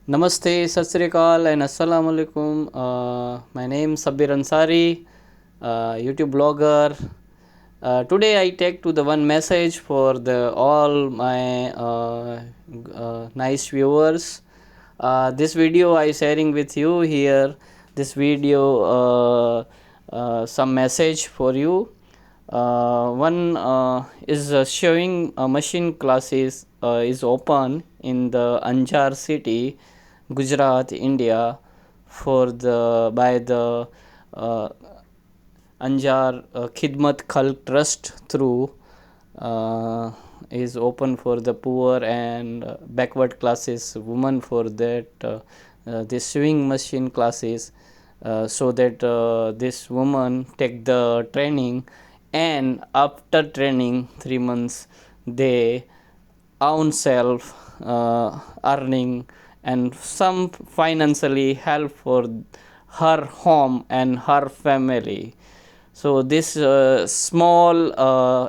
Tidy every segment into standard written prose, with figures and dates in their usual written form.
Namaste, Sat Sri Akal, and Assalamu alaikum. My name is Sabir Ansari, YouTube blogger. Today I take to the one message for the all my nice viewers. This video I sharing with you here. This video some message for you. One is showing machine classes is open in the Anjar City, Gujarat, India, for the by the uh, Anjar Khidmat Trust through is open for the poor and backward classes women for that the sewing machine classes so that this woman take the training, and after training 3 months they own self earning and some financially help for her home and her family. So this small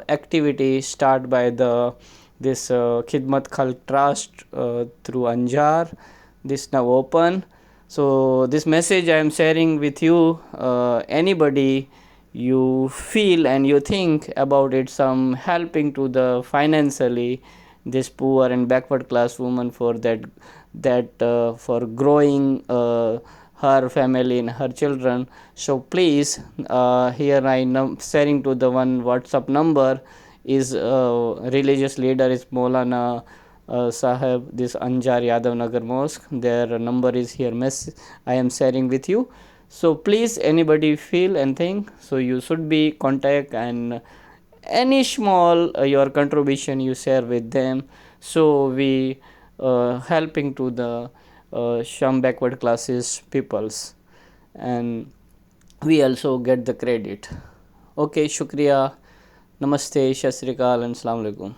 activity start by the this Khidmat Trust through Anjar. This now open. So this message I am sharing with you. Anybody you feel and you think about it, some helping to the financially this poor and backward class woman for that for growing her family and her children. So please, here I am sharing to the one WhatsApp number is religious leader is Maulana Sahib, this Anjar Yadav Nagar Mosque. Their number is here. I am sharing with you. So please, anybody feel and think, so you should be contact, and any small your contribution you share with them. So we helping to the some backward classes peoples, and we also get the credit. Okay, shukriya, namaste, Shat Sri Akal, and Assalamu alaikum.